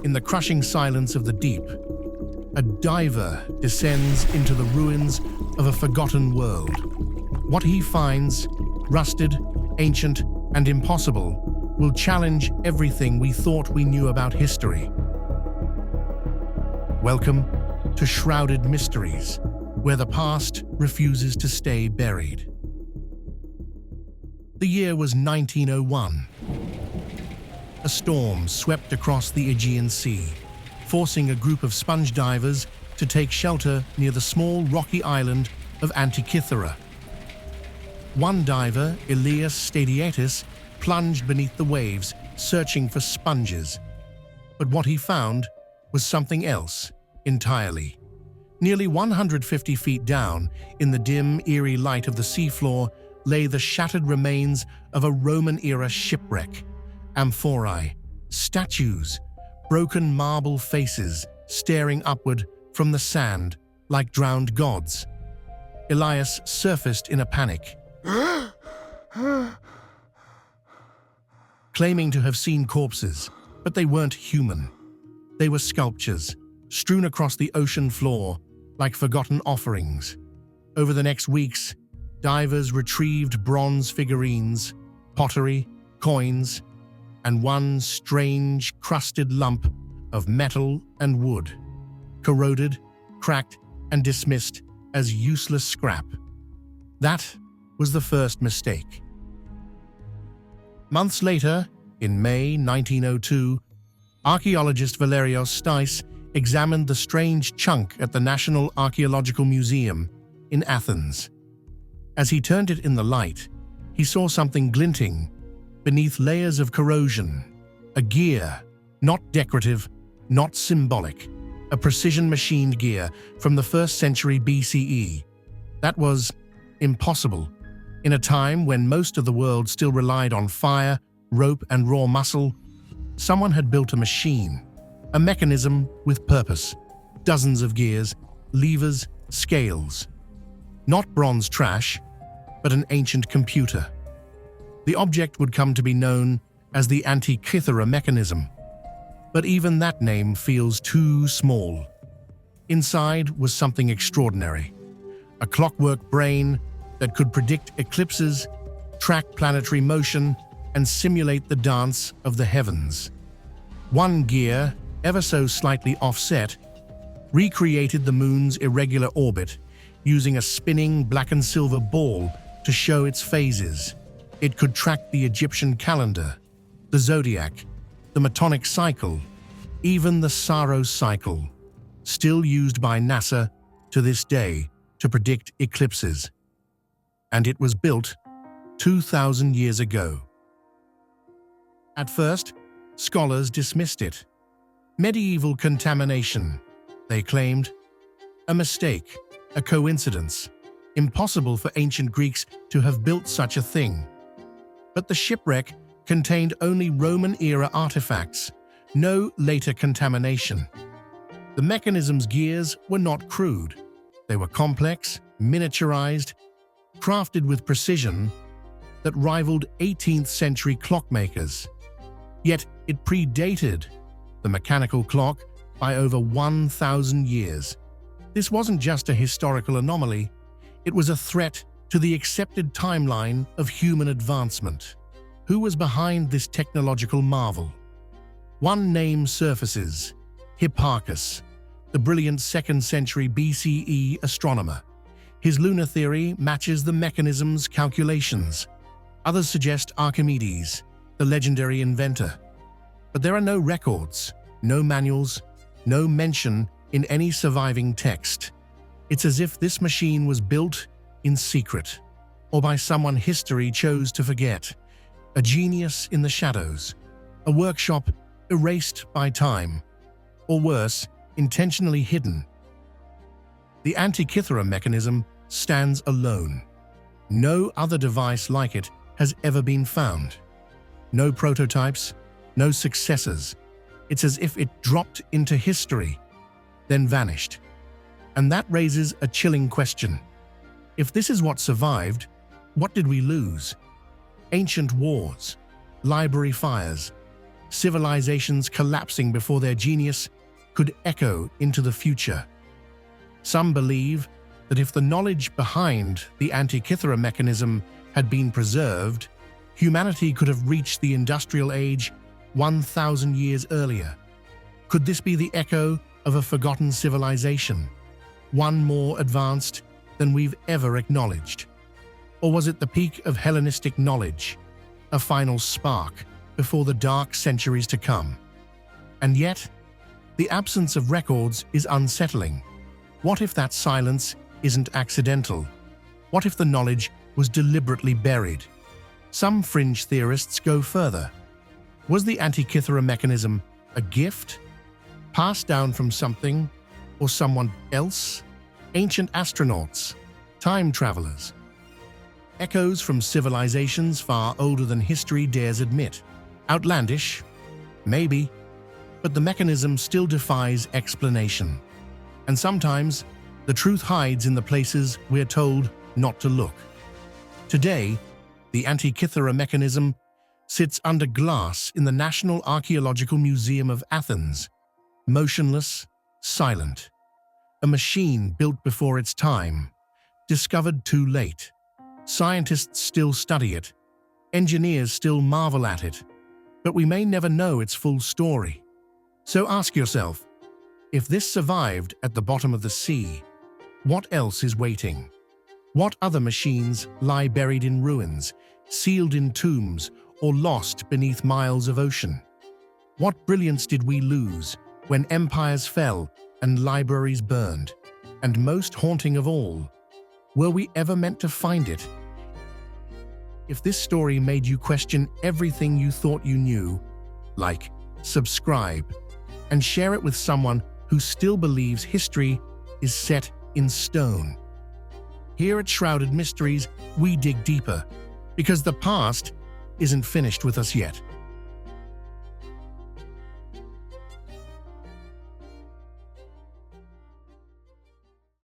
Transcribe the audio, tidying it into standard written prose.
In the crushing silence of the deep, a diver descends into the ruins of a forgotten world. What he finds, rusted, ancient, and impossible, will challenge everything we thought we knew about history. Welcome to Shrouded Mysteries, where the past refuses to stay buried. The year was 1901. A storm swept across the Aegean Sea, forcing a group of sponge divers to take shelter near the small rocky island of Antikythera. One diver, Elias Stadiatis, plunged beneath the waves, searching for sponges. But what he found was something else entirely. Nearly 150 feet down, in the dim, eerie light of the seafloor, lay the shattered remains of a Roman-era shipwreck. Amphorae, statues, broken marble faces staring upward from the sand like drowned gods. Elias surfaced in a panic, claiming to have seen corpses, but they weren't human. They were sculptures, strewn across the ocean floor like forgotten offerings. Over the next weeks, divers retrieved bronze figurines, pottery, coins, and one strange, crusted lump of metal and wood, corroded, cracked, and dismissed as useless scrap. That was the first mistake. Months later, in May 1902, archaeologist Valerios Stais examined the strange chunk at the National Archaeological Museum in Athens. As he turned it in the light, he saw something glinting beneath layers of corrosion. A gear, not decorative, not symbolic, a precision-machined gear from the 1st century BCE. That was impossible. In a time when most of the world still relied on fire, rope, and raw muscle, someone had built a machine, a mechanism with purpose. Dozens of gears, levers, scales. Not bronze trash, but an ancient computer. The object would come to be known as the Antikythera Mechanism. But even that name feels too small. Inside was something extraordinary. A clockwork brain that could predict eclipses, track planetary motion, and simulate the dance of the heavens. One gear, ever so slightly offset, recreated the moon's irregular orbit using a spinning black and silver ball to show its phases. It could track the Egyptian calendar, the zodiac, the Metonic cycle, even the Saros cycle, still used by NASA to this day to predict eclipses. And it was built 2,000 years ago. At first, scholars dismissed it. Medieval contamination, they claimed. A mistake, a coincidence. Impossible for ancient Greeks to have built such a thing. But the shipwreck contained only Roman-era artifacts, no later contamination. The mechanism's gears were not crude. They were complex, miniaturized, crafted with precision that rivaled 18th century clockmakers. Yet it predated the mechanical clock by over 1,000 years. This wasn't just a historical anomaly, it was a threat to the accepted timeline of human advancement. Who was behind this technological marvel? One name surfaces: Hipparchus, the brilliant 2nd century BCE astronomer. His lunar theory matches the mechanism's calculations. Others suggest Archimedes, the legendary inventor. But there are no records, no manuals, no mention in any surviving text. It's as if this machine was built in secret, or by someone history chose to forget. A genius in the shadows, a workshop erased by time, or worse, intentionally hidden. The Antikythera Mechanism stands alone. No other device like it has ever been found. No prototypes, no successors. It's as if it dropped into history, then vanished. And that raises a chilling question. If this is what survived, what did we lose? Ancient wars, library fires, civilizations collapsing before their genius, could echo into the future. Some believe that if the knowledge behind the Antikythera mechanism had been preserved, humanity could have reached the industrial age 1,000 years earlier. Could this be the echo of a forgotten civilization, one more advanced than we've ever acknowledged? Or was it the peak of Hellenistic knowledge, a final spark before the dark centuries to come? And yet, the absence of records is unsettling. What if that silence isn't accidental? What if the knowledge was deliberately buried? Some fringe theorists go further. Was the Antikythera mechanism a gift, passed down from something or someone else? Ancient astronauts, time travelers, echoes from civilizations far older than history dares admit. Outlandish? Maybe, but the mechanism still defies explanation. And sometimes, the truth hides in the places we're told not to look. Today, the Antikythera mechanism sits under glass in the National Archaeological Museum of Athens, motionless, silent. A machine built before its time, discovered too late. Scientists still study it, engineers still marvel at it, but we may never know its full story. So ask yourself, if this survived at the bottom of the sea, what else is waiting? What other machines lie buried in ruins, sealed in tombs, or lost beneath miles of ocean? What brilliance did we lose when empires fell and libraries burned? And most haunting of all, were we ever meant to find it? If this story made you question everything you thought you knew, like, subscribe, and share it with someone who still believes history is set in stone. Here at Shrouded Mysteries, we dig deeper, because the past isn't finished with us yet.